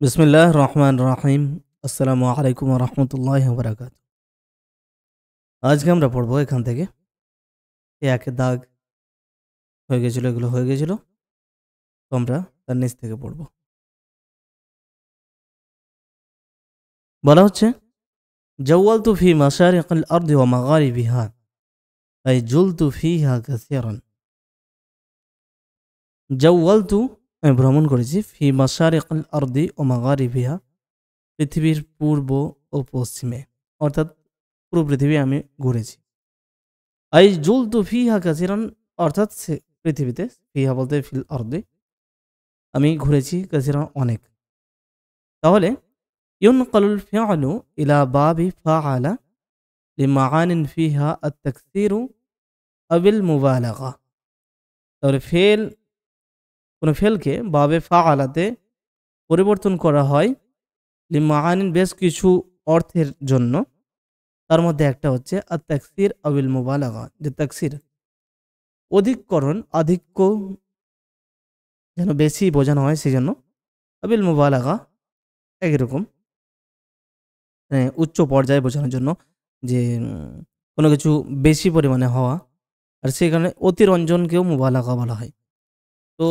বিসমিল্লাহ রহমান রহিম। আসসালামু আলাইকুম রহমতুল্লাহ বারাকাত। আজকে আমরা পড়বো এখান থেকে একে দাগ হয়ে গেছিল, এগুলো হয়ে গেছিল, তো আমরা তার নিচ থেকে পড়বো। বলা হচ্ছে জাওয়ালতু ফি মাশারিকিল আরদি ওয়া মাগারিবিহা, আই জুলতু ফিহা কাসীরান। জাওয়ালতু, আমি ভ্রমণ করেছি, ফি মাশারিকিল আরদি ওয়া মাগারিবিহা, পৃথিবীর পূর্ব ও পশ্চিমে, অর্থাৎ পুরো পৃথিবী আমি ঘুরেছি। আই জুলতু ফিহা কাসীরান, অর্থাৎ পৃথিবীতে, ফিহা বলতে ফিল আরদি, আমি ঘুরেছি কাসীরান অনেক। তাহলে ইউনকালুল ফিআলু ইলা বাবি ফাআলা লিমাআনিন ফিহা আত-তাকসীরু আবিল মুবালাগা। তাহলে কোন ফেলকে বাবে ফাআলাতে পরিবর্তন করা হয় লিমাআনিন, বেশ কিছু অর্থের জন্য। তার মধ্যে একটা হচ্ছে আত-তাকসীর আবিল মুবালাগা, যে তাকসীর অধিককরণ, আধিক্য যেন বেশি বোঝানো হয় সেই জন্য, আবিল মুবালাগা একই রকম, উচ্চ পর্যায়ে বোঝানোর জন্য, যে কোনো কিছু বেশি পরিমাণে হওয়া, আর সেই কারণে অতিরঞ্জনকেও মুবালাগা বলা হয়। তো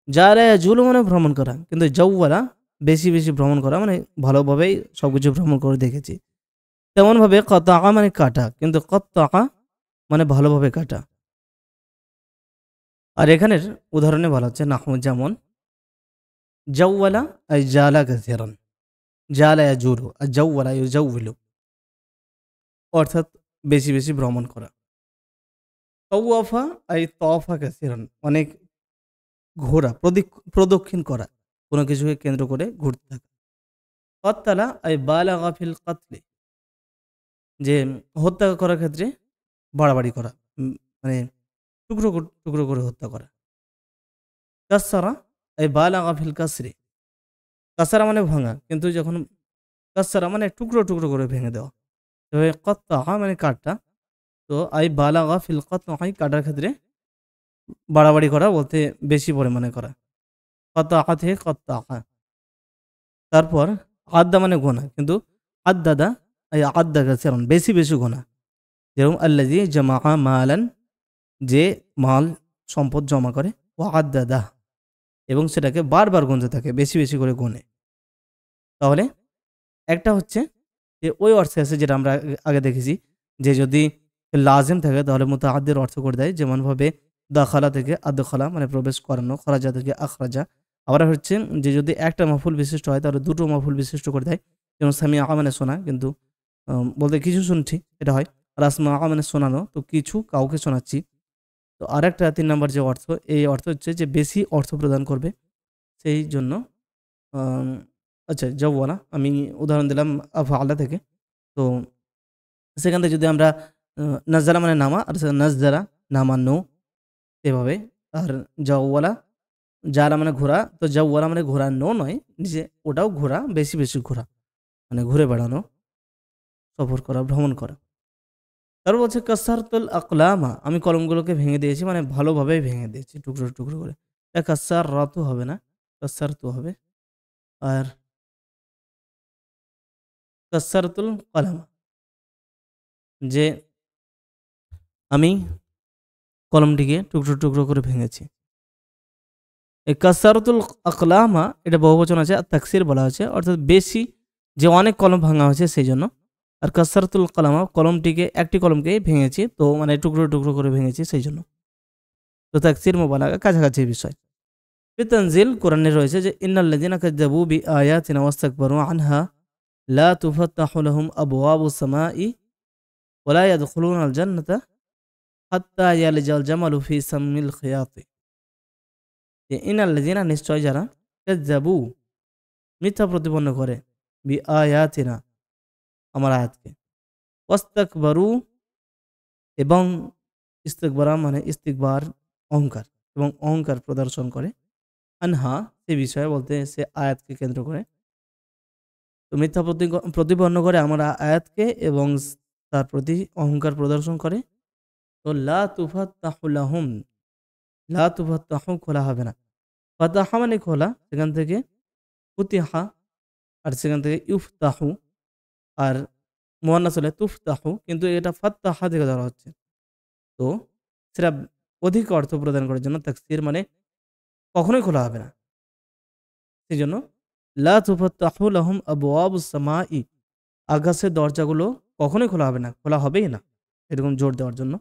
যারা জুলু মানে ভ্রমণ করা, কিন্তু জাওয়ালা বেশি বেশি ভ্রমণ করা, মানে ভালোভাবেই সব কিছু ভ্রমণ করে দেখেছি। তেমনভাবে কতাআ মানে কাটা, কিন্তু কত্তাআ মানে ভালোভাবে কাটা। আর এখানের উদাহরণে বলা হচ্ছে নাহু, যেমন জাওয়ালা আই জালা কাসীরান, জালা ইয়াজুলু আর জাওয়ালা ইউজাউবিলু, অর্থাৎ বেশি বেশি ভ্রমণ করা। তাওয়াফা আই তাওয়াফা কাসীরান, অনেক ঘোরা, প্রদক্ষিণ করা, কোনো কিছুকে কেন্দ্র করে ঘুরতে থাকা। কত্তালা আই বালাগা ফিল কাতলি, যে হত্যা করার ক্ষেত্রে বাড়াবাড়ি করা, মানে টুকরো করে হত্যা করা। কাসসারা আই বালাগা ফিল কাসরি, কাসারা মানে ভাঙা, কিন্তু যখন কাসসারা মানে টুকরো করে ভেঙে দেওয়া। তবে কত্তা মানে কাটা, তো আই বালাগা ফিল কাতআই কাটার ক্ষেত্রে বাড়াবাড়ি করা বলতে বেশি পরিমাণে করা। কত্তা থেকে কত্তা। তারপর আদ্দা মানে গোনা, কিন্তু আদ্দাদা এই আদ্দা কাসীরান, বেশি বেশি গোনা। যেরকম আল্লাযী জামাআ মালান, যে মাল সম্পদ জমা করে, ও আদ্দাদা, এবং সেটাকে বারবার গুনতে থাকে, বেশি বেশি করে গোনে। তাহলে একটা হচ্ছে যে ওই অর্থে আছে যেটা আমরা আগে দেখেছি, যে যদি লাজিম থাকে তাহলে মুতাআদ্দির অর্থ করে দেয়, যেমনভাবে দাখালা থেকে আদখালা মানে প্রবেশ করানো, খরাজা থেকে আখরাজা। আবার হচ্ছে যে যদি একটা মাফুল বিশিষ্ট হয় তাহলে দুটো মাফুল বিশিষ্ট করে দেয়, যেমন সামিআ মানে শোনা, কিন্তু বলতে কিছু শুনছি এটা হয়। আর আসমা মানে শোনানো, তো কিছু কাউকে শোনাচ্ছি। তো আরেকটা ৩ নম্বর যে অর্থ, এই অর্থ হচ্ছে যে বেশি অর্থ প্রদান করবে, সেই জন্য আম আচ্ছা জাওয়ালা আমি উদাহরণ দিলাম আফআলা থেকে। তো সেখান থেকে যদি আমরা নাজ্জালা মানে নামা, আর নাজ্জালা নামানো, এভাবে। আর জাওয়ালা, জালা মানে ঘোরা, তো জাওয়ালা মানে ঘোরানো নয়, যে ওটাও ঘোরা, বেশি বেশি ঘোরা, মানে ঘুরে বেড়ানো, সফর করা, ভ্রমণ করা। তারপর বলছে কাসারতুল আকলামা, আমি কলমগুলোকে ভেঙে দিয়েছি, মানে ভালোভাবে ভেঙে দিয়েছি টুকরো করে। কাসার রাতু হবে না, কাসার তো হবে। আর কাসারতুল কলামা, যে আমি কলমটিকে টুকরো করে ভেঙেছি। এই কাসারতুল আকলামা এটা বহুবচন আছে, আর তাকসির বলা হয়েছে, অর্থাৎ বেশি, যে অনেক কলম ভাঙা হয়েছে সেই জন্য। আর কাসারতুল কালামা, কলমটিকে, একটি কলমকে ভেঙেছি, তো মানে টুকরো করে ভেঙেছি সেই জন্য। তো তাকসির মুবালাগা কাছাকাছি বিষয়। তানজিল কোরআনে রয়েছে যে ইন্নাল্লাযিনা কাযযাবু বিআয়াতিনা ওয়াস্তাকবারু আনহা লা তুফাত্তাহু লাহুম আবওয়াবুস সামাই ওয়া লা ইয়াদখুলুনাল জান্নাতা হাত্তা ইয়ালিজাল জামালু ফি সাম্মিল খিয়াতি। যে ইন্নাল্লাযিনা, নিশ্চয় যারা, কাযযাবু মিথ্যা প্রতিপন্ন করে, বিআয়াতিনা আমার আয়াতকে, ওয়াস্তাকবারু এবং ইস্তিকবারা মানে ইস্তিকবার, অহংকার, এবং অহংকার প্রদর্শন করে, আনহা সে বিষয়ে বলতে সে আয়াতকে কেন্দ্র করে। তো মিথ্যা প্রতিপন্ন করে আমার আয়াতকে এবং তার প্রতি অহংকার প্রদর্শন করে। তো লা তুফাত্তাহু লাহুম, লা তুফাত্তাহু খোলা হবে না, ফাতাহা মানে খোলা, সেখান থেকে ফুতিহা, আর সেখান থেকে ইউফতাহু, আর মুয়ান্নাস হলে তুফতাহু, কিন্তু এটা ফাত্তাহা থেকে ধরা হচ্ছে। তো সেটা অধিক অর্থ প্রদান করার জন্য তাকসীর মানে কখনোই খোলা হবে না। সেই জন্য লা তুফাত্তাহু লাহুম আবওয়াবুস সামাই, আকাশের দরজাগুলো কখনোই খোলা হবে না, খোলা হবেই না, এরকম জোর দেওয়ার জন্য।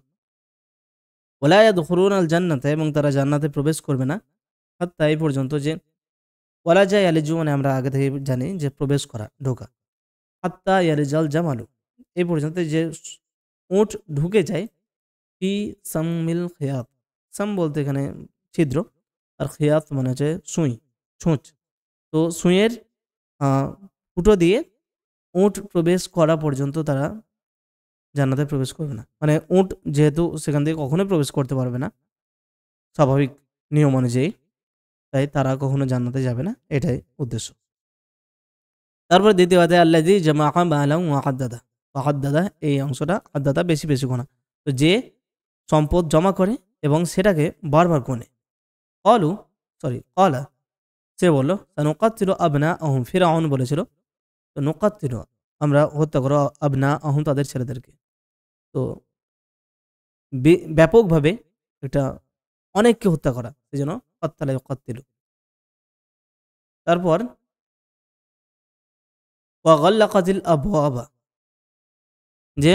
ওয়ালা ইয়াদখুলুনা আল জান্নাতা, এবং তারা জান্নাতে প্রবেশ করবে না, হাত্তা এই পর্যন্ত যে ওয়ালা যায় ইয়ালিজু মানে আমরা আগে থেকে জানি যে প্রবেশ করা, ঢোকা। হাত্তা ইয়ালিজাল জামালু, এই পর্যন্ত যে উট ঢুকে যায় ফি সাম্মিল খিয়াত। সাম বলতে এখানে ছিদ্র, আর খিয়াত মানে হচ্ছে সুই, ছুঁচ। তো সুঁইয়ের ফুটো দিয়ে উট প্রবেশ করা পর্যন্ত তারা জান্নাতে প্রবেশ করবে না। মানে উট যেহেতু সেখান থেকে কখনোই প্রবেশ করতে পারবে না স্বাভাবিক নিয়ম অনুযায়ী, তাই তারা কখনো জান্নাতে যাবে না, এটাই উদ্দেশ্য। তারপরে দ্বিতীয় আয়াতে আল্লাযী জামাআ মালান ওয়া আদ্দাদা। আদ্দাদা এই অংশটা, আদ্দাদা বেশি বেশি গোনা। তো যে সম্পদ জমা করে এবং সেটাকে বারবার গোনে। ক্বালা, সে বলল সানুকাত্তিলু আবনাআহুম, ফিরআউন বলেছিল তো নুকাত্তিলু, আমরা হত্যা করো আবনাআহুম, তাদের ছেলেদেরকে। তো ব্যাপকভাবে এটা অনেককে হত্যা করা, সেই জন্য কাত্তালা ইউকাত্তিলু। তারপর ওয়া গাল্লাকাতিল আবওয়াবা, যে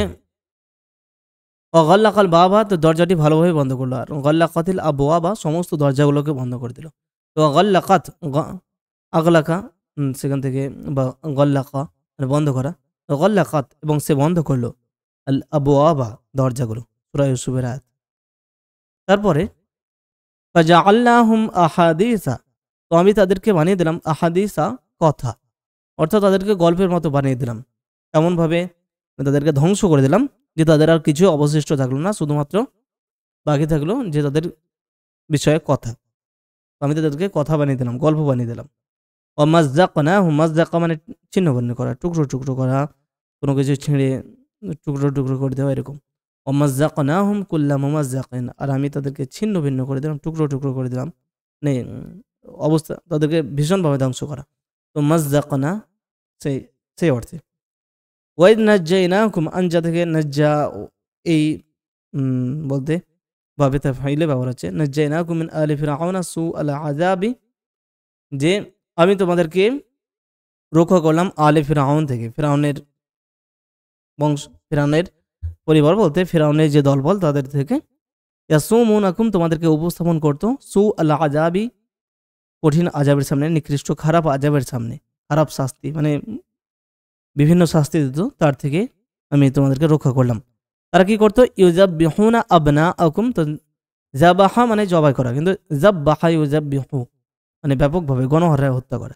অগাল্লাকাল বাবা, তো দরজাটি ভালোভাবে বন্ধ করলো, আর গাল্লাকাতিল আবওয়াবা সমস্ত দরজাগুলোকে বন্ধ করে দিল। তো গাল্লাকাত আগলাকা, সেখান থেকে বা গল্লাকা মানে বন্ধ করা, গল্লাকাত এবং সে বন্ধ করলো আল আবওয়াবা দরজাগুলো, সূরা ইউসুফের আয়াত। তারপরে ফাজআলনাহুম আহাদিসা, তো আমি তাদেরকে বানিয়ে দিলাম আহাদিসা কথা, অর্থাৎ তাদেরকে গল্পের মতো বানিয়ে দিলাম, এমনভাবে তাদেরকে ধ্বংস করে দিলাম যে তাদের আর কিছু অবশিষ্ট থাকলো না, শুধুমাত্র বাকি থাকলো যে তাদের বিষয়ে কথা। আমি তাদেরকে কথা বানিয়ে দিলাম, গল্প বানিয়ে দিলাম। ও মাযযাকনাহুম, মাযযাকা মানে ছিন্ন ভিন্ন করা, টুকরো টুকরো করা, কোনো কিছু ছিঁড়ে টুকরো টুকরো করে দেওয়া, এরকম। ও মাযযাকনাহুম কুল্লা মুমাযযাকিন, আর আমি তাদেরকে ছিন্ন ভিন্ন করে দিলাম, টুকরো টুকরো করে দিলাম, মানে অবস্থা তাদেরকে ভীষণভাবে ধ্বংস করা। তো মাযযাকনা সেই সেই অর্থে। ওয়াইদ নাজ্জাইনাকুম, আনজা থেকে নাজ্জা, এই বলতে ভাবে তাফঈলে ব্যবহার হচ্ছে। নাজ্জাইনাকুম মিন আলি ফিরআউনা সুআল আযাবি, যে আমি তোমাদেরকে রক্ষা করলাম আলে ফিরআউন থেকে, ফিরআউনের বংশ, ফিরআউনের পরিবার বলতে ফিরআউনের যে দলবল তাদের থেকে। ইয়াসুমুনাকুম, তোমাদেরকে উপস্থাপন করতো সুআল আযাবি, কঠিন আযাবের সামনে, নিকৃষ্ট খারাপ আযাবের সামনে, খারাপ শাস্তি মানে বিভিন্ন শাস্তি দিত, তার থেকে আমি তোমাদেরকে রক্ষা করলাম। তারা কি করতো? ইউযাব্বিহুনা আবনাআকুম, তো যাবাহা মানে জবাই করা, কিন্তু যাব্বাহা ইউযাব্বিহু মানে ব্যাপকভাবে গণহারে হত্যা করা।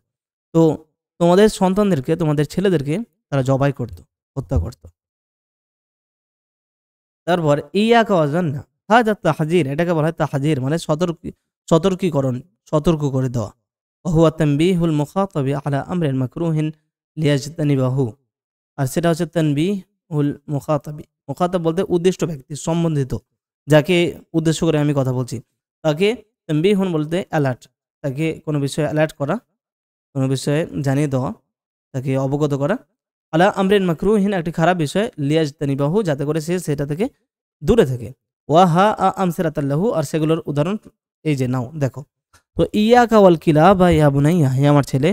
তো তোমাদের সন্তানদেরকে, তোমাদের ছেলেদেরকে তারা জবাই করত, হত্যা করত। তারপর ইয়াকা ওয়াজান্না, হাযা তাহযীর, এটাকে বলা হয় তাহযীর মানে সতর্কীকরণ, সতর্ক করে দেওয়া। ওহুয়া তানবীহুল মুখাতাবি আলা আমরিন মাকরুহিন লিয়াজতানিবাহু, আর সেটা হচ্ছে তানবীহুল মুখাতাবি। মুখাতাব বলতে উদ্দিষ্ট ব্যক্তি, সম্বন্ধিত, যাকে উদ্দেশ্য করে আমি কথা বলছি, তাকে তানবীহুন বলতে অ্যালার্ট, তাকে কোনো বিষয়ে অ্যালার্ট করা, কোনো বিষয়ে জানিয়ে দেওয়া, তাকে অবগত করা। আলা আমরিন মাকরুহিন, একটি খারাপ বিষয়, লিয়াজতানিবাহু, যাতে করে সে সেটা থেকে দূরে থাকে। ওয়াহা আমসিলাতাল্লাহু, আর সেগুলোর উদাহরণ এই যে নাও দেখো। তো ইয়াকা ওয়াল কিলাবা ইয়া বুনাইয়া, হে আমার ছেলে,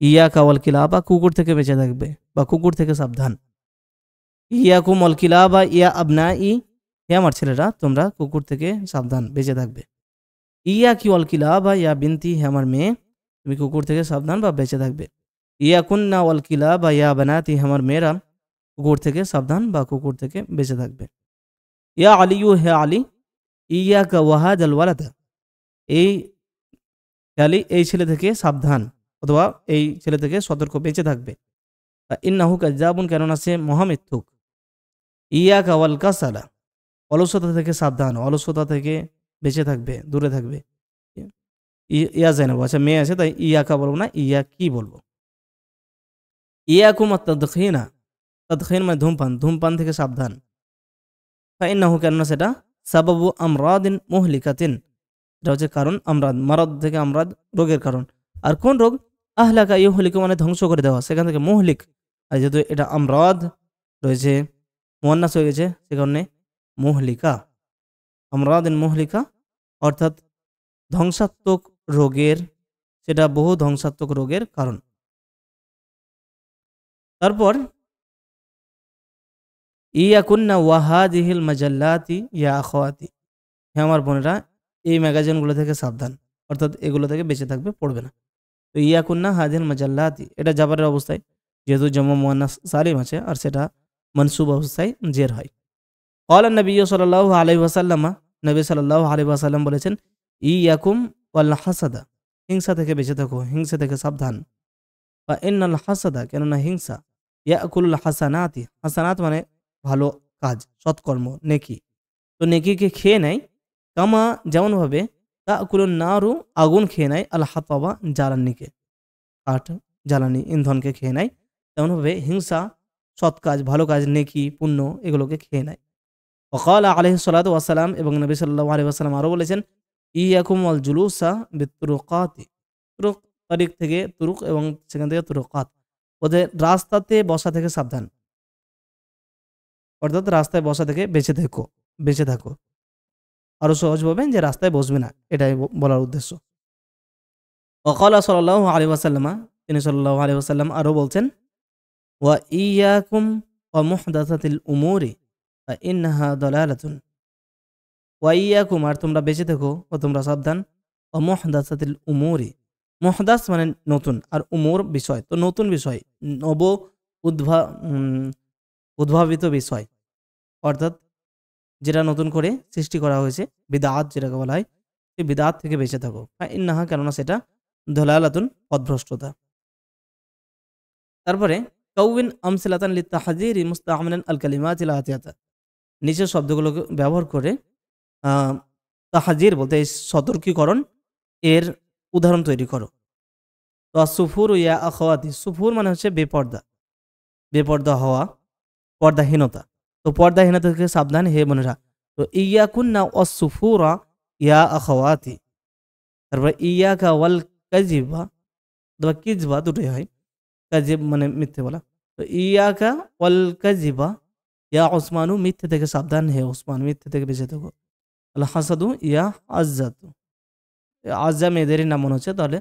ইয়াকা ওয়াল কিলাবা, কুকুর থেকে বেঁচে থাকবে বা কুকুর থেকে সাবধান। ইয়াকুম ওয়াল কিলাবা ইয়া আবনাই, হে আমার ছেলেরা, তোমরা কুকুর থেকে সাবধান, বেঁচে থাকবে। ইয়াকি ওয়াল কিলাবা ইয়া বিনতি, হে আমার মেয়ে, তুমি কুকুর থেকে সাবধান বা বেঁচে থাকবে। ইয়াকুন্না ওয়াল কিলাবা ইয়া বানাতি, হে আমার মেয়েরা, কুকুর থেকে সাবধান বা কুকুর থেকে বেঁচে থাকবে। ইয়া আলিয়ু, হে আলী, ইয়াকা ওয়াহাদাল ওয়ালাদা, এই আলী, এই ছেলে থেকে সাবধান অথবা এই ছেলে থেকে সতর্ক, বেঁচে থাকবে। ইন্নাহু কাযযাবুন, কেননা সে মহামিথ্যুক। ইয়াকা ওয়াল কাসালা, অলসতা থেকে সাবধান, অলসতা থেকে বেঁচে থাকবে, দূরে থাকবে। ইয়া জাইনাব, আচ্ছা মেয়ে আছে তাই ইয়াকা বলবো না, ইয়া কি বলবো। ইয়াকুম আত-তাদখিনা, তাদখিন মানে ধূমপান, ধূমপান থেকে সাবধান। ফাইন্নাহু, কেননা সেটা সাবাবু আমরাদিন মুহলিকাতিন, এটা হচ্ছে কারণ, আমরাদ, মারাদ থেকে আমরাদ, রোগের কারণ। আর কোন রোগ? আহলাকা ইউহলিকু মানে ধ্বংস করে দেওয়া, সেখান থেকে মুহলিক, আর যেহেতু এটা আমরাদ রয়েছে মুয়ান্নাস হয়ে গেছে সে কারণে মুহলিকা, আমরাদিন মুহলিকা অর্থাৎ ধ্বংসাত্মক রোগের, সেটা বহু ধ্বংসাত্মক রোগের কারণ। তারপর ইয়াকুন্না ওয়াহাদিহিল মাজাল্লাতি ইয়া আখাওয়াতি, হ্যাঁ আমার বোনেরা এই ম্যাগাজিনগুলো থেকে সাবধান, অর্থাৎ এগুলো থেকে বেঁচে থাকবে, পড়বে না। তো ইয়াকুন্না হাদিহিল মাজাল্লাতি এটা জাবারের অবস্থায়, যেহেতু জমা মুয়ান্নাস সালিম আছে আর সেটা মনসুব অবস্থায় জের হয়। ক্বালা নবী সাল্লাল্লাহু আলাইহি ওয়াসাল্লাম, নবী সাল্লাল্লাহু আলাইহি ওয়াসাল্লাম বলেছেন ইয়াকুম ওয়াল হাসাদা, হিংসা থেকে বেঁচে থাকো, হিংসা থেকে সাবধান। বা ইন্নাল হাসাদা, কেননা হিংসা, ইয়াকুলুল হাসানাতি, হাসানাত মানে ভালো কাজ, সৎকর্ম, নেকি, তো নেকিকে খেয়ে নেয়, কামা যেমনভাবে তাকুলুন নারু আগুন খেয়ে নেয়, আল হাতাবা জ্বালানিকে, কাঠ জ্বালানি ইন্ধনকে খেয়ে নেয়, তেমনভাবে হিংসা সৎ কাজ, ভালো কাজ, নেকি, পুণ্য এগুলোকে খেয়ে নেয়। ওয়াকালা আলাইহিস সালাতু ওয়াসসালাম, এবং নবী সাল্লাল্লাহু আলাইহি ওয়াসাল্লাম আরও বলেছেন ইয়াকুম ওয়াল জুলুসা বিতুরুকাতি, তুরুক তারিক থেকে তুরুক এবং সেখান থেকে তুরুকাত, ওদের রাস্তাতে বসা থেকে সাবধান, অর্থাৎ রাস্তায় বসা থেকে বেঁচে থাকো। আরো সহজ বলবেন যে রাস্তায় বসবে না, এটাই বলার উদ্দেশ্য। ওয়াকালা সাল্লাল্লাহু আলাইহি ওয়াসাল্লাম, তিনি সাল্লাল্লাহু আলাইহি ওয়াসাল্লাম আরও বলছেন ওয়া ইয়াকুম ওয়া মুহদাসাতিল উমুরি ফা ইন্নাহা দালালাতুন, ওয়া ইয়াকুম আর তোমরা বেঁচে থেকো ও তোমরা সাবধান, ওয়া মুহদাসাতিল উমুরি, মুহদাস মানে নতুন, আর উমুর বিষয়, তো নতুন বিষয়, নব উদ্ভাবিত বিষয়, অর্থাৎ যেটা নতুন করে সৃষ্টি করা হয়েছে, বিদআত যেটাকে বলা হয়, সেই বিদআত থেকে বেঁচে থাকো। ইন্নাহা কেননা সেটা দলালাতুন পথভ্রষ্টতা। তারপরে কাউইন আমসিলাতান লিতাহযীরি মুস্তাআমিলান আল কালিমাতিল আতিয়াতা, নিচের শব্দগুলোকে ব্যবহার করে তাহযীর বলতে এই সতর্কীকরণ এর উদাহরণ তৈরি করো। তো সুফুর ইয়া আখাওয়াতি, সুফুর মানে হচ্ছে বেপর্দা হওয়া, পর্দাহীনতা, তো পর্দাহীনতা থেকে সাবধান হে বোনেরা। তো ইয়াকুন্না ওয়াসসুফুরা ইয়া আখাওয়াতি, তারপর ইয়াকা ওয়াল কাযিবা, অথবা কিজবা দুটোই হয়, কাযিব মানে মিথ্যে বলা, তো ইয়াকা ওয়াল কাযিবা ইয়া উসমানু, মিথ্যে থেকে সাবধান হে উসমান, মিথ্যে থেকে বেঁচে থাকো। আল হাসাদু ইয়া আজ্জাতু, আজ্জা মেয়েদেরই নাম মনে হচ্ছে, তাহলে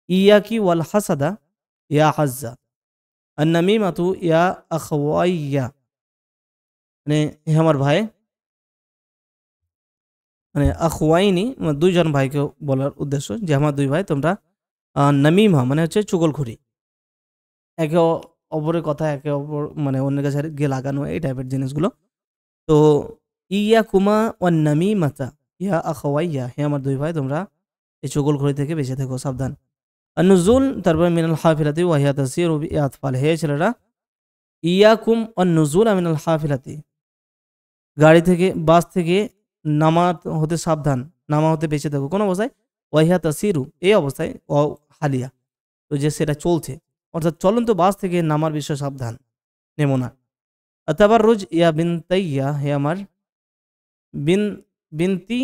ইয়াকি ওয়াল হাসাদা ইয়া আজ্জা। আর নামিমাতু ইয়া আখাওয়াইয়া, মানে হে আমার ভাই, মানে আখওয়াইনি মানে দুইজন ভাইকে বলার উদ্দেশ্য যে আমার দুই ভাই তোমরা নামিমা মানে হচ্ছে চুগলখড়ি, একে অপরের কথা একে অপর মানে অন্যের কাছে গিয়ে লাগানো, এই টাইপের জিনিসগুলো। তো ইয়া কুমা ওয়ান নামিমাতা ইয়া আখওয়াইয়া, হে আমার দুই ভাই তোমরা এই চুগলখড়ি থেকে বেঁচে থেকো, সাবধান। আর নুজুল, তারপর মিনাল হাফিলাতি ওয়াহিয়া তাসিরু বিআতফাল, হে ছেলেরা ইয়াকুম ওয়ান নুজুল মিনাল হাফিলাতি, গাড়ি থেকে বাস থেকে নামা হতে সাবধান, নামা হতে বেঁচে থাকো, কোন অবস্থায়, ওয়াহিয়া তাসিরু এই অবস্থায়, ও হালিয়া তো যে সেটা চলছে, অর্থাৎ চলন্ত বাস থেকে নামার বিষয়ে সাবধান, নেমো না। তাবাররুজ ইয়া বিনতাইয়া, হে আমার বিনতি,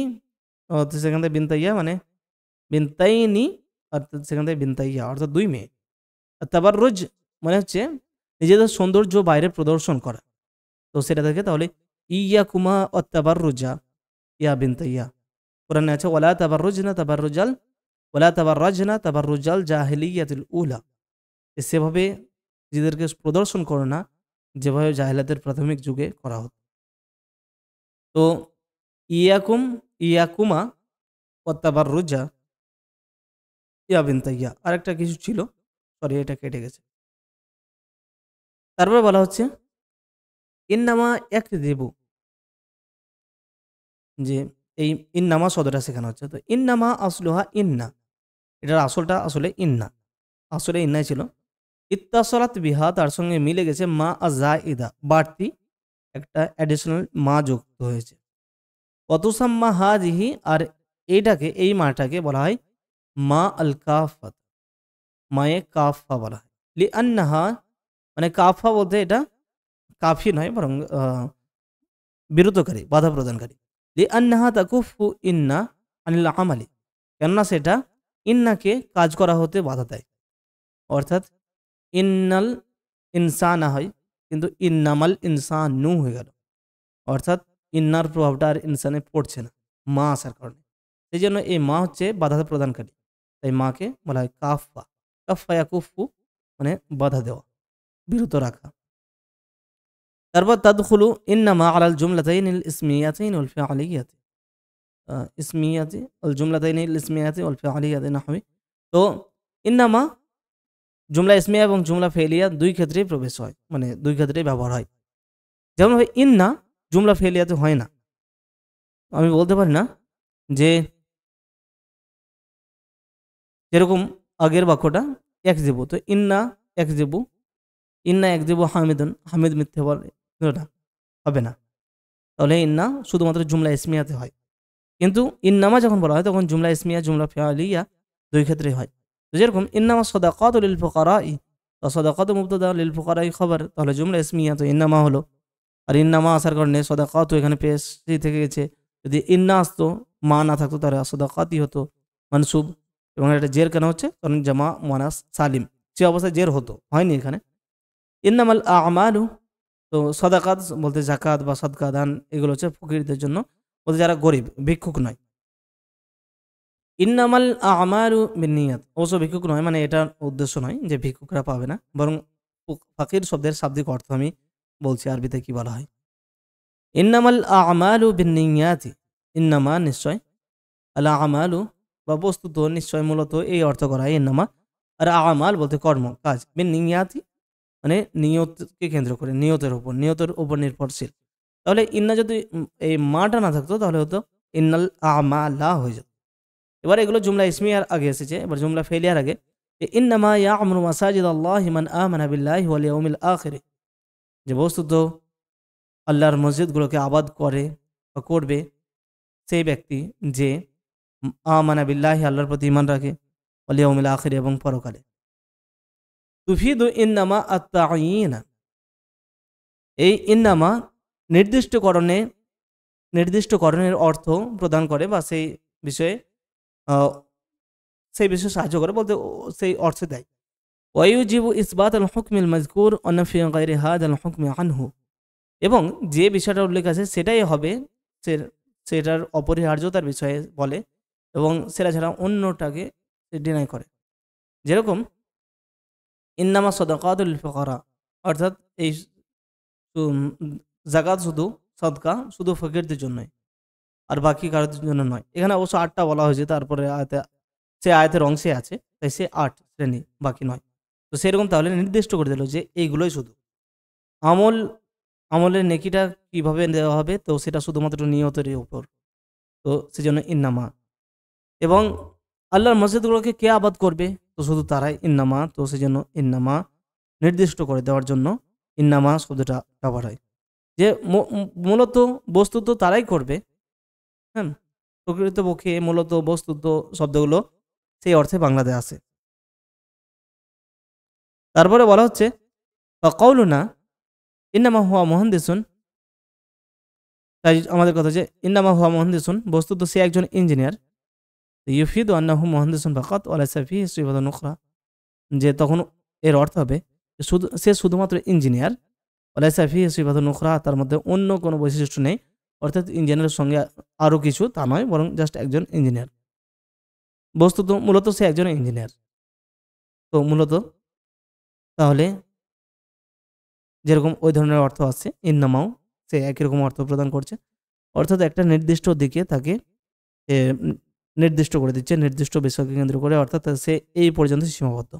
সেখান থেকে বিনতাইয়া মানে বিনতাইনি, অর্থাৎ সেখান থেকে বিনতাইয়া অর্থাৎ দুই মেয়ে। তাবাররুজ মানে হচ্ছে নিজেদের সৌন্দর্য বাইরে প্রদর্শন করা, তো সেটা থেকে তাহলে ইয়া কুমা ও তাবাররুজা ইয়া বিনতাইয়া, কোরআনে আছে ওয়ালা তাবাররাজনা তাবাররুজাল জাহিলিয়াতিল উলা, সেভাবে নিজেদেরকে প্রদর্শন করো না যেভাবে জাহিলাতের প্রাথমিক যুগে করা হতো। তো ইয়াকুমা ও তাবাররুজা ইয়া বিনতাইয়া, আরেকটা কিছু ছিল, সরি এটা কেটে গেছে। তারপরে বলা হচ্ছে ইন্নামা ইয়াকযিবু, যে এই ইন্নামা শব্দটা শেখানো হচ্ছে, তো ইন্নামা আসলুহা ইন্না, এটার আসলটা আসলে ইন্না, আসলে ইন্নাই ছিল। ইত্তাসলাত বিহা, তার সঙ্গে মিলে গেছে মা আজাইদা, বাড়তি একটা অ্যাডিশনাল মা যুক্ত হয়েছে। অতুসাম্মা হাজিহি, আর এইটাকে এই মাটাকে বলা হয় মা আল কাফাত, মায়ে কাফা বলা হয়। লি আন্নাহা মানে কাফা বলতে এটা কাফি নয়, বরং বিরতকারী, বাধা প্রদানকারী। লি আন্নাহা তাকুফু ইন্না আনিল আমালি, কেননা সেটা ইন্নাকে কাজ করা হতে বাধা দেয়। অর্থাৎ ইন্নাল ইনসানা হয়, কিন্তু ইন্নামাল ইনসানু হয়ে গেল, অর্থাৎ ইন্নার প্রভাবটা আর ইনসানে পড়ছে না মা আসার কারণে। সেই জন্য এই মা হচ্ছে বাধা প্রদানকারী, তাই মাকে বলা হয় কাফা। কাফা ইয়াকুফু মানে বাধা দেওয়া, বিরত রাখা। তারপর তাদখুলু ইন্নামা আলাল জুমলাতাইনিল ইসমিয়াতাইন ওয়াল ফিআলিয়াত, ইসমিয়াতি ওয়াল জুমলাতাইনিল ইসমিয়াতি ওয়াল ফিআলিয়াত নাহwi। তো ইন্নামা জুমলা ইসমিয়া এবং জুমলা ফেলিয়া দুই ক্ষেত্রেই প্রবেশ হয়, মানে দুই ক্ষেত্রেই ব্যবহার হয়। যেমন ভাই ইন্না জুমলা ফেলিয়াতে হয় না, আমি বলতে পারি না যে যেরকম আগের বাক্যটা একজিবু, তো ইন্না একজিবু, ইন্না একজিবু হামিদুন, হামিদ মিথ্যে বলে, না হবে না। তাহলে ইন্না শুধুমাত্র জুমলা ইসমিয়াতে হয়, কিন্তু ইন্নামা যখন বলা হয় তখন জুমলা ইসমিয়া জুমলা ফিআলিয়া দুই ক্ষেত্রেই হয়। তো যেরকম ইন্নামা সাদাকাতু লিল ফুকারাই, তো সাদাকাতু মুবতাদা লিল ফুকারাই খবর, তাহলে জুমলা ইসমিয়া তো ইন্নামা হলো। আর ইন্নামা আসার কারণে সাদাকাতু এখানে পেশি থেকে গেছে। যদি ইন্না আসতো মা না থাকতো তাহলে সাদাকাতি হতো মানসুব, এবং এটা জের কেন হচ্ছে কারণ জামা মুয়ান্নাস সালিম, সে অবস্থায় জের হতো, হয়নি এখানে। ইন্নামাল আমালু, তো সাদাকাত বলতে জাকাত বা সাদকা দান এগুলো হচ্ছে ফকিরদের জন্য, বলতে যারা গরিব ভিক্ষুক নয়। ইন্নামাল আমালু বিন্নিয়াত, অবশ্য ভিক্ষুক নয় মানে এটার উদ্দেশ্য নয় যে ভিক্ষুকরা পাবে না, বরং ফাকির শব্দের শাব্দিক অর্থ আমি বলছি আরবিতে কি বলা হয়। ইন্নামাল আমালু বিন্নিয়াতি, ইন্নামা নিশ্চয়, আল আমালু বা বস্তুত নিশ্চয়, মূলত এই অর্থ করা হয় ইন্নামা। আর আমাল বলতে কর্ম কাজ, বিন্নিয়াতি মানে নিয়তকে কেন্দ্র করে, নিয়তের উপর নির্ভরশীল। তাহলে ইন্না যদি এই মাটা না থাকতো তাহলে হতো ইন্নাল আমালা হয়ে যেত। এবার এগুলো জুমলা ইসমিয়ার আগে এসেছে, এবার জুমলা ফেলিয়ার আগে যে ইন্নামা ইয়া'মুরু মাসাজিদাল্লাহি মান আমানা বিল্লাহি ওয়াল ইয়াউমিল আখির, যে বস্তুত আল্লাহর মসজিদগুলোকে আবাদ করে বা করবে সেই ব্যক্তি যে আমানা বিল্লাহি, আল্লাহর প্রতি ঈমান রাখে, ওয়াল ইয়াউমিল আখির এবং পরকালে। তুফিদু ইন্নামা আত-তা'য়িনা, এই ইন্নামা নির্দিষ্টকরণের অর্থ প্রদান করে বা সেই বিষয়ে সাহায্য করে, বলতে সেই অর্থে দেয়। ওয়ায়ুজিবু ইসবাত আল হুকমিল মাজকুর ওয়া নাফি গায়রি হাদাল হুকমি আনহু, এবং যে বিষয়টা উল্লেখ আছে সেটাই হবে, সেটার অপরিহার্যতার বিষয়ে বলে এবং সেটা ছাড়া অন্যটাকে ডিনাই করে। যেরকম ইন্নামা সাদাকাতুল লিল ফুকারা, অর্থাৎ এই যাকাত শুধু সদকা শুধু ফকিরদের জন্যই, আর বাকি কারোর জন্য নয়। এখানে অবশ্য 8টা বলা হয়েছে, তারপরে সে আয়াতের অংশে আছে, তাই সে 8 শ্রেণী, বাকি নয়। তো সেরকম তাহলে নির্দিষ্ট করে দিল যে এইগুলোই শুধু আমলের নেকিটা কিভাবে দেওয়া হবে, তো সেটা শুধুমাত্র নিয়তের উপর, তো সেজন্য ইন্নামা। এবং আল্লাহর মসজিদগুলোকে কে আবাদ করবে, তো শুধু তারাই ইন্নামা, তো সেজন্য ইন্নামা নির্দিষ্ট করে দেওয়ার জন্য ইন্নামা শব্দটা ব্যবহার হয়, যে মূলত বস্তুত তারাই করবে। হ্যাঁ, প্রকৃতপক্ষে মূলত বস্তুত শব্দগুলো সেই অর্থে বাংলাতে আসে। তারপরে বলা হচ্ছে কাউলুনা ইন্নামা হুয়া মুহান্দিসুন, তাই আমাদের কথা যে ইন্নামা হুয়া মুহান্দিসুন, বস্তুত সে একজন ইঞ্জিনিয়ার। ইউফিদু আন্নাহু মুহান্দিসুন ফাকাত ওয়া লাইসা ফিহি সিফাতুন উখরা, যে তখন এর অর্থ হবে সে শুধুমাত্র ইঞ্জিনিয়ার, ওয়া লাইসা ফিহি সিফাতুন উখরা, তার মধ্যে অন্য কোনো বৈশিষ্ট্য নেই, অর্থাৎ ইঞ্জিনিয়ারের সঙ্গে আরও কিছু তা নয়, বরং জাস্ট একজন ইঞ্জিনিয়ার। বস্তুত মূলত সে একজন ইঞ্জিনিয়ার। তো মূলত তাহলে যেরকম ওই ধরনের অর্থ আছে, ইন্নামাও সে একই রকম অর্থ প্রদান করছে, অর্থাৎ একটা নির্দিষ্ট দিকে তাকে নির্দিষ্ট করে দিচ্ছে, নির্দিষ্ট বিষয়কে কেন্দ্র করে, অর্থাৎ সে এই পর্যন্ত সীমাবদ্ধ।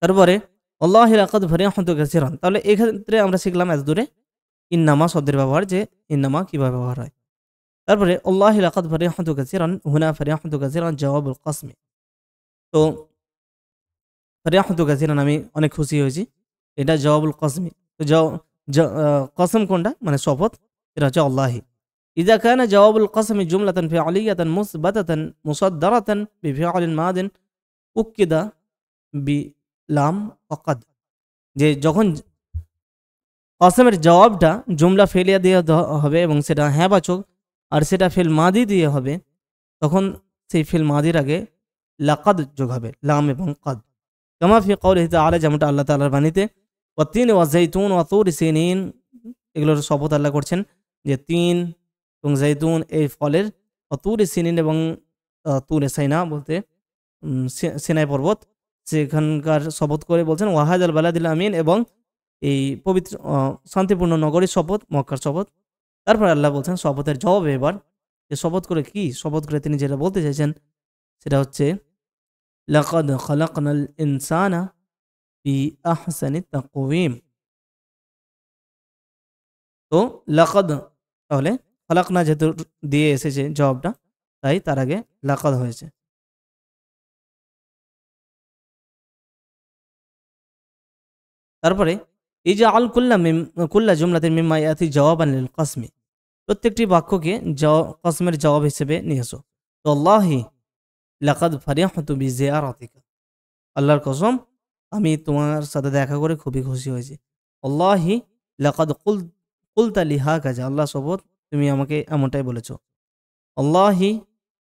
তারপরে আল্লাহি লাকাদ ফারিহাতু কাসীরান, তাহলে এই ক্ষেত্রে আমরা শিখলাম এত দূরে ইন্নামা শব্দের ব্যবহার, যে ইন্নামা কিভাবে ব্যবহার হয়। তারপরে আল্লাহি লাকাদ ফারিহাতু কাসীরান, হুনা ফারিহাতু কাসীরান জওয়াবুল কসমি, তো ফারিহাতু কাসীরান আমি অনেক খুশি হয়েছি, এটা জওয়াবুল কসমি। তো কসম কোনটা, মানে শপথ, এটা হচ্ছে আল্লাহি। ইযা কানা জওয়াবুল কসমি জুমলাতান ফিআলিয়াতান মুসবাতাতান মুসাদ্দারাতান বিফিআলিন মাদিন উক্কিদা বিলাম ওয়াকাদ, যে যখন কসমের জবাবটা জুমলা ফেলিয়া দিয়ে হবে এবং সেটা হ্যাঁ বাচক, আর সেটা ফিল মাদি দিয়ে হবে, তখন সেই ফিল মাদির আগে লাকাদ যোগ হবে, লাম এবং কাদ। কামা ফি কওলিহি তাআলা, যেমনটা আল্লাহ তাআলার বাণীতে, ওয়াত-তিন ওয়াজ-যাইতুন ওয়া তুরি সিনিন, এগুলোর শপথ আল্লাহ করছেন যে তিন এবং জাইতুন এই ফলের, ওয়া তুরি সিনিন এবং তুরে সাইনা বলতে সিনাই পর্বত, সেখানকার শপথ করে বলছেন ওয়াহাদাল বালাদিল আমিন, এবং এই পবিত্র শান্তিপূর্ণ নগরীর শপথ, মক্কার শপথ। তারপর আল্লাহ বলছেন শপথের জবাব এবার, যে শপথ করে কি, শপথ করে তিনি যেটা বলতে চাইছেন সেটা হচ্ছে লাকাদ খালাকনাল ইনসানা ফি আহসানি তাকওয়িম। তো লাকাদ, তাহলে খালাকনা যেহেতু দিয়ে এসেছে জবাবটা, তাই তার আগে লাকাদ হয়েছে। তারপরে এই যে আল কুল্লা জুমলাতিন মিম্মা ইয়াতি জওয়াবান লিল কসমি, প্রত্যেকটি বাক্যকে কসমের জবাব হিসেবে নিয়ে এসো। তো আল্লাহি লাকাদ ফারিহতু বিজিয়ারাতিকা, আল্লাহর কসম আমি তোমার সাথে দেখা করে খুবই খুশি হয়েছি। আল্লাহি লাকাদ কুলতা লিহাকাজা, আল্লাহ শপথ তুমি আমাকে এমনটাই বলেছো। আল্লাহি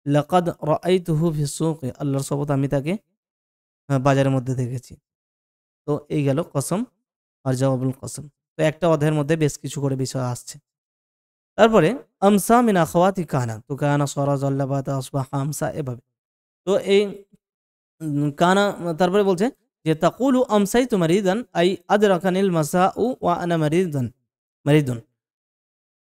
লাকাদ রাআইতুহু ফিস সুক, আল্লাহর শপথ আমি তাকে বাজারের মধ্যে দেখেছি। তো এই গেল কসম আর জওয়াবুল কসম। তো একটা অধ্যায়ের মধ্যে বেশ কিছু করে বিষয় আসছে। তারপরে আমসা মিন আখাওয়াতি কানা, তো কানা সরা জল্লাবাতা আসবাহা আমসা, এভাবে। তো এই কানা তারপরে বলছে যে তাকুলু আমসাইতু মারিদান আই আদরাকানিল মাসাউ ওয়া আনা মারিদুন,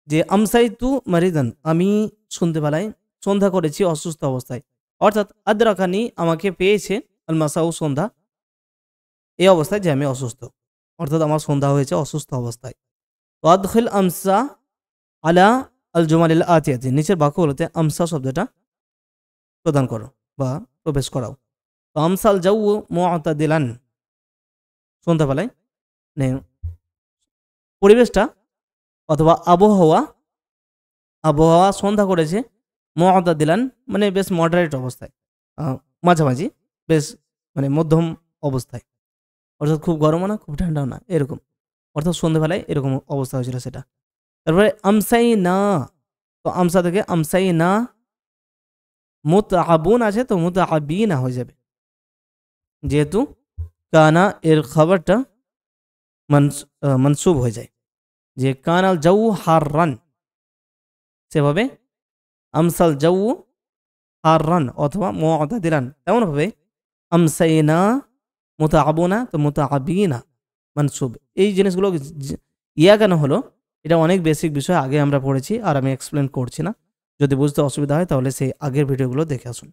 যে আমসাইতু মারিদান আমি সন্ধ্যেবেলায় সন্ধ্যা করেছি অসুস্থ অবস্থায়, অর্থাৎ আদরাকানি আমাকে পেয়েছে, আল মাসাউ সন্ধ্যা, এই অবস্থায় যে আমি অসুস্থ, অর্থাৎ আমার সন্ধ্যা হয়েছে অসুস্থ অবস্থায়। ওয়াদখিল আমসা আলা আল জুমালিল আতিয়াতি, নিচের বাক্যগুলোতে আমসা শব্দটা প্রদান করো বা প্রবেশ করাও। তো আমসাল যাউ মুআতাদিলান, সন্ধ্যাবেলায় পরিবেশটা অথবা আবহাওয়া সন্ধ্যা করেছে, মুআতাদিলান মানে বেশ মডারেট অবস্থায়, মাঝামাঝি, বেশ মানে মধ্যম অবস্থায়, অর্থাৎ খুব গরমও না খুব ঠান্ডাও না, এরকম, অর্থাৎ সন্ধ্যাবেলায় এরকম অবস্থা হয়েছিল সেটা। তারপরে আমসাই না, তো আমসা থেকে আমসাই না, মুতআবুন আছে তো মুতআবিনা হয়ে যাবে, যেহেতু কানা এর খবরটা মনসুব হয়ে যায়, যে কানাল জাউ হাররান, সেভাবে আমসাল জাউ হাররান অথবা মুআতাদিলান, তেমনভাবে আমসাইনা মুতআবুনা তো মুতআবিনা মনসুব। এই জিনিসগুলো ইয়া কেন হলো, এটা অনেক বেসিক বিষয় আগে আমরা পড়েছি, আর আমি এক্সপ্লেন করছি না। যদি বুঝতে অসুবিধা হয় তাহলে সেই আগের ভিডিওগুলো দেখে আসুন।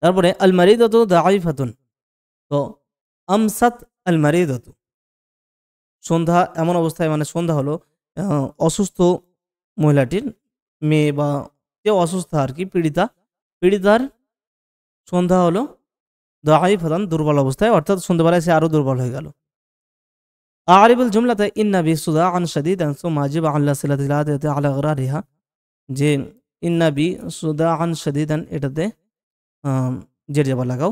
তারপরে আল মারিদাতু দাঈফাতুন, তো আমসাত আল মারিদাতু, সন্ধ্যা এমন অবস্থায়, মানে সন্ধ্যা হলো অসুস্থ মহিলাটির, মেয়ে বা কেউ অসুস্থ আর কি, পীড়িতার সন্ধ্যা হলো দাঈফাতান, দুর্বল অবস্থায়, অর্থাৎ সন্ধ্যাবেলায় সে আরো দুর্বল হয়ে গেল। আরিবুল জুমলাতে ইন্না বি সুদাআন শাদীদান সুম্মা আজিব আলা সিলাতিল আদিয়াতি আলা গরারিহা, যে ইন্না বি সুদাআন শাদীদান এটাতে জের জাবার লাগাও,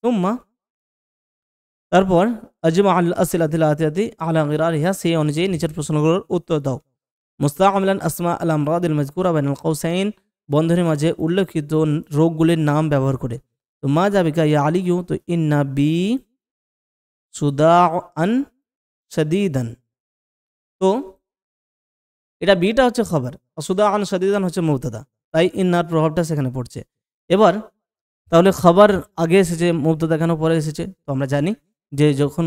সুম্মা তারপর আজিব আলা সিলাতিল আদিয়াতি আলা গরারিহা, সেই অনুযায়ী নিচের প্রশ্নগুলোর উত্তর দাও। মুস্তাআমিলান আসমা আল আমরাদিল মাযকুরা বাইনাল কাউসাইন, বন্ধনীর মাঝে উল্লেখিত রোগগুলির নাম ব্যবহার করে। তো মা যাবিকা ইয়া আলিয়ু, তো ইন্না বি সুদাআন শাদীদান, তো এটা বিটা হচ্ছে খবর, সুদাআন শাদীদান হচ্ছে মুবতাদা, তাই ইন্নার প্রভাবটা সেখানে পড়ছে। এবার তাহলে খবর আগে এসেছে, মুবতাদা কেন পরে এসেছে? তো আমরা জানি যে যখন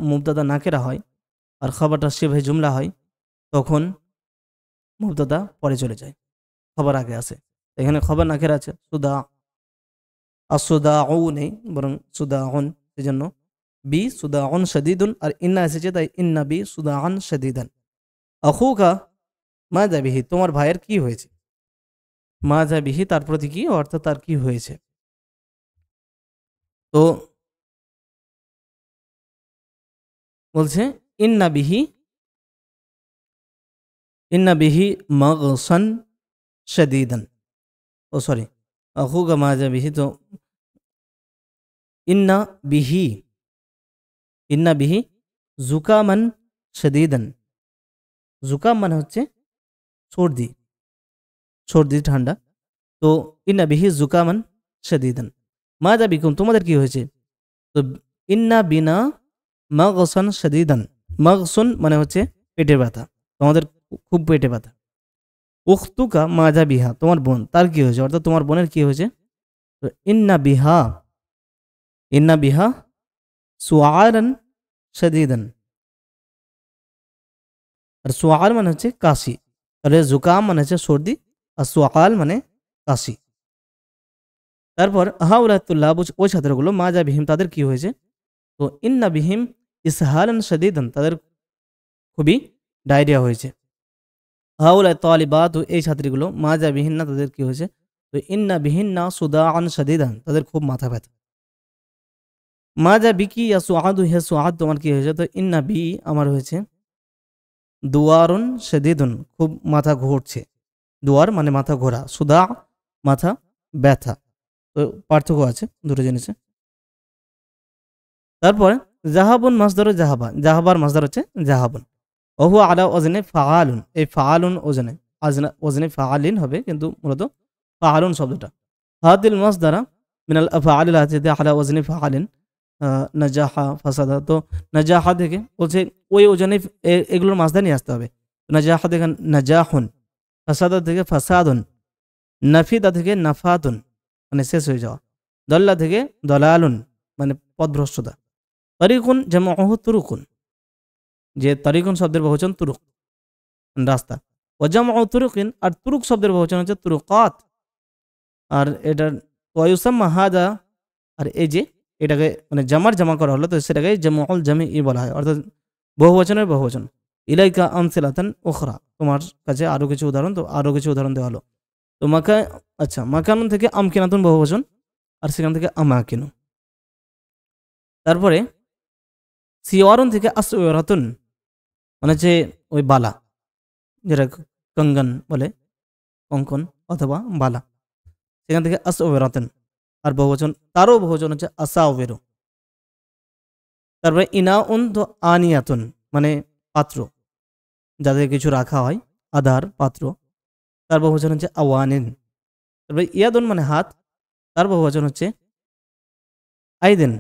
মুবতাদা নাকেরা হয় আর খবরটা শিবহে জুমলা হয়, তখন মুবতাদা পরে চলে যায়, খবর আগে আসে। এখানে খবর নাকেরা আছে, সুদা আসুদাউ নেই, বরং সুদাউন, সেজন্য বি সুদাউন শাদীদুন, আর ইন্না এসেছে তাই ইন্না বি সুদাউন শাদীদান। আখুকা মাজা বিহি, তোমার ভাইয়ের কি হয়েছে? মাজা বিহি তার প্রতি কি, অর্থাৎ তার কি হয়েছে। তো বলছে ইন্না বিহি মাগসান শাদীদান, ও সরি, আখুকা মাজা বিহি, তো ইন্না বিহি জুকামান শাদীদান, জুকাম মানে হচ্ছে সর্দি ঠান্ডা, তো ইন্না বিহি জুকামান শাদীদান। মাজা বিকুম, তোমাদের কি হয়েছে? তো ইন্না বিনা মাগসান শাদীদান, মাগসুন মানে হচ্ছে পেটের ব্যথা, তোমাদের খুব পেটে ব্যথা। উখতুকা মাজা বিহা, তোমার বোন, তার কি হয়েছে, অর্থাৎ তোমার বোনের কি হয়েছে। তো ইন্না বিহা সুআরান শাদীদান, আর সুআল মানে হচ্ছে কাশি, তাহলে জুকাম মানে হচ্ছে সর্দি, আর সুআল মানে কাশি। তারপর হাউলাতুল্লাহ, ওই ছাত্রগুলো মাজা বিহিম, তাদের কি হয়েছে। তো ইন্না বিহিম ইসহালান শাদীদান, তাদের খুবই ডায়রিয়া হয়েছে। হাউলা তালিবাত, এই ছাত্রীগুলো মাজা বিহিন্না, তাদের কি হয়েছে। তো ইন্না বিহিন্না সুদাআন শাদীদান, তাদের খুব মাথা ব্যথা। মাজা বিকি ইয়া সুআদু, হে সুআদ তোমার কি হয়েছে। তো ইন্না বি আমার হয়েছে দুয়ারুন শাদীদুন, খুব মাথা ঘুরছে। দুয়ার মানে মাথা ঘোরা, সুদা মাথা ব্যথা, তো পার্থক্য আছে দুটো জিনিসে। তারপরে জাহাবুন মাসদার, জাহাবার মাসদার হচ্ছে জাহাবুন। ওহু আলা ওজনে ফাআলুন, এই ফাআলুন ওজনে ওজনে ফাআলিন হবে, কিন্তু মূলত ফাআলুন শব্দটা। হাদিল মাসদারা মিনাল আফআলিল আতিদা আলা ওজনে ফাআলিন, নাজাহা ফাসাদা। তো নাজাহা থেকে বলছে ওই ওজনে এগুলোর মাসদার নিয়ে আসতে হবে। নাজাহা থেকে নাজাহুন, ফাসাদা থেকে ফাসাদুন, নাফিদা থেকে নাফাতুন মানে শেষ হয়ে যাওয়া, দল্লা থেকে দলালুন মানে পথভ্রষ্টতা। তরিকুন জামউহু তুরুকুন, যে তরিকুন শব্দের বহুবচন তুরুক, রাস্তা। ওয়াজামউ তুরুকিন, আর তুরুক শব্দের বহুবচন হচ্ছে তুরুকাত। আর এটার ওয়ায়ুসাম্মা হাদা, আর এই যে এটাকে মানে জামা করা হলো, তো সেটাকে জামউল জামিই বলা হয়, অর্থাৎ বহুবচনের বহুবচন। ইলাইকা আমসিলাতান উখরা, তোমার কাছে আরো কিছু উদাহরণ, তো আরো কিছু উদাহরণ দেওয়া হলো। তো মাকানুন থেকে আমকিনাতুন বহুবচন, আর সেখান থেকে আমাকিনু। তারপরে সিওয়ারুন থেকে আসওয়ারাতুন, মানে হচ্ছে ওই বালা, যেটা কঙ্গন বলে, কঙ্কন অথবা বালা, সেখান থেকে আসওয়ারাতুন। আর বহুবচন, তারও বহুবচন হচ্ছে আসাওয়েরু। তারপরে ইনাউন তো আনিয়াতুন, মানে পাত্র, যাদের কিছু রাখা হয়, আধার পাত্র, তার বহুবচন হচ্ছে আওয়ানিন। তারপরে ইয়াদুন মানে হাত, তার বহুবচন হচ্ছে আইদিন,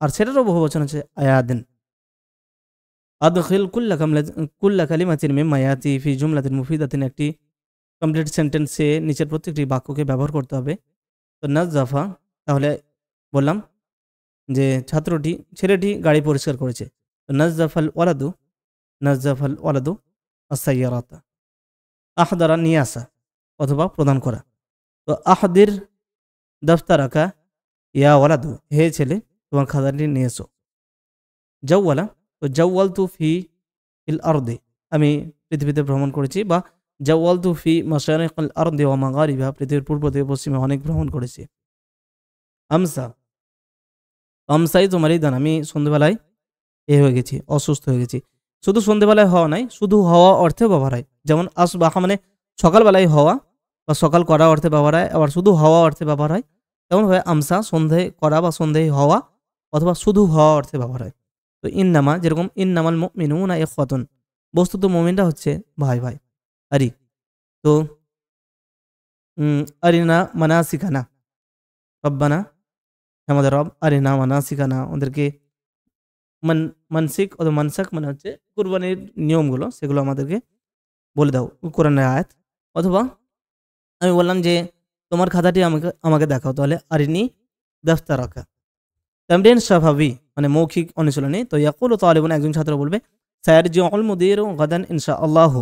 আর সেটারও বহুবচন হচ্ছে আয়াদিন। আদখিল কুল্লা কালিমাতিন মিম্মা ইয়াতি ফি জুমলাতিন মুফিদাতিন, একটি কমপ্লিট সেন্টেন্সে নিচের প্রত্যেকটি বাক্যকে ব্যবহার করতে হবে। তো নাজ্জাফা, তাহলে বললাম যে ছেলেটি গাড়ি পরিষ্কার করেছে। তো নাজ্জাফাল ওয়ালাদু আসাইয়ারাতা। আহদারা নিয়ে আসা অথবা প্রদান করা। তো আহদির দফতারাকা ইয়া ওয়ালাদু, হে ছেলে তোমার খাতাটি নিয়ে এসো। জাওয়ালা, তো জাওয়ালতু ফি ইল আরদে, আমি পৃথিবীতে ভ্রমণ করেছি, বা জাওয়ালতু ফি মাশারিকিল আরদি ওয়া মাগারিবিহা, পৃথিবীর পূর্ব থেকে পশ্চিমে অনেক ভ্রমণ করেছি। আমসাই তোমারই দান, আমি সন্ধ্যেবেলায় হয়ে গেছি, অসুস্থ হয়ে গেছি। শুধু সন্ধ্যেবেলায় হওয়া নাই, শুধু হওয়া অর্থে ব্যবহার হয়। যেমন আসবাহা মানে সকালবেলায় হওয়া বা সকাল করা অর্থে ব্যবহার হয়, আবার শুধু হওয়া অর্থে ব্যবহার হয়। তেমন হয় আমসা সন্ধে করা বা সন্ধে হওয়া, অথবা শুধু হওয়া অর্থে ব্যবহার হয়। তো ইন্নামা, যেরকম ইন্নামাল মুমিনুনা ইখওয়াতুন, বস্তুত মুমিনরা হচ্ছে ভাই ভাই। আরি, তো আরিনা মানাসিকানা রব্বানা, আমাদের রব, আরিনা মানাসিকানা, ওদেরকে মানসিক অথবা মানসাক মানে হচ্ছে কুরবানির নিয়মগুলো, সেগুলো আমাদেরকে বলে দাও, কোরআনের আয়াত। অথবা আমি বললাম যে তোমার খাতাটি আমাকে দেখাও, তাহলে আরিনি দফতারাকা। তামরিন শাফাবি মানে মৌখিক অনুশীলনী। তো ইয়াকুলু তালিবুন, একজন ছাত্র বলবে সায়ারজিউল মুদিরু গাদান ইনশাআল্লাহ,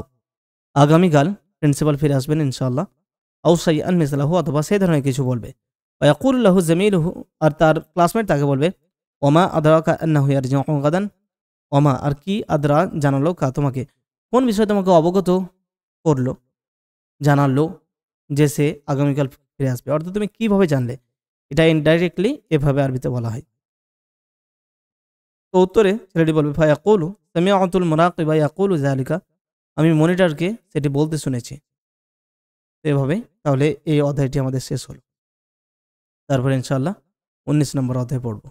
আগামীকাল প্রিন্সিপাল ফিরে আসবেন ইনশাআল্লাহ। আও শাইআন মিসলাহু, অথবা সেই ধরনের কিছু বলবে। ওয়াকুলু লাহু জামিলুহু, আর তার ক্লাসমেট তাকে বলবে ওমা আদরাকা আন্নাহু ইয়ারজিউ গাদান, ওমা আর কি আদরা জানালো কা তোমাকে, কোন বিষয় তোমাকে অবগত করলো, জানালো যে সে আগামীকাল ফিরে আসবে, অর্থাৎ তুমি কিভাবে জানলে। এটা ইনডাইরেক্টলি এভাবে আরবিতে বলা হয়। তো উত্তরে ছেলেটি বলবে ফায়াকুলু সামিআতুল মুরাকিবা ইয়াকুলু যালিকা, আমি মনিটরকে সেটি বলতে শুনেছি। এভাবে তাহলে এই অধ্যায়টি আমাদের শেষ হলো। তারপরে ইনশাআল্লাহ 19 নম্বর অধ্যায় পড়ব।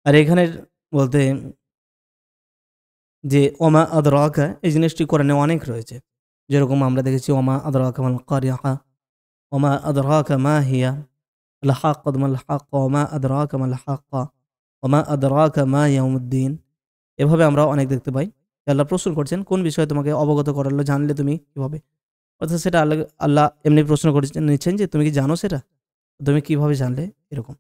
আর এখানে বলতে যে ওমা আদরাকা, এই জিনিসটি কোরআনে অনেক রয়েছে। যেরকম আমরা দেখেছি ওমা আদরাকা মাল কারিআহ, ওমা আদরাকা মা হিয়া, আল হাক্কা মাল হাক্কা ওয়া মা আদরাকা মাল হাক্কা ওয়া মা আদরাকা মা ইয়াউমুদ্দিন। এভাবে আমরা অনেক দেখতে পাই। আল্লাহ প্রশ্ন করছেন কোন বিষয়ে তোমাকে অবগত করালো, জানলে তুমি কিভাবে? অর্থাৎ সেটা আল্লাহ এমনি প্রশ্ন করে নিচ্ছেন যে তুমি কি জানো সেটা? তুমি কিভাবে জানলে? এরকম।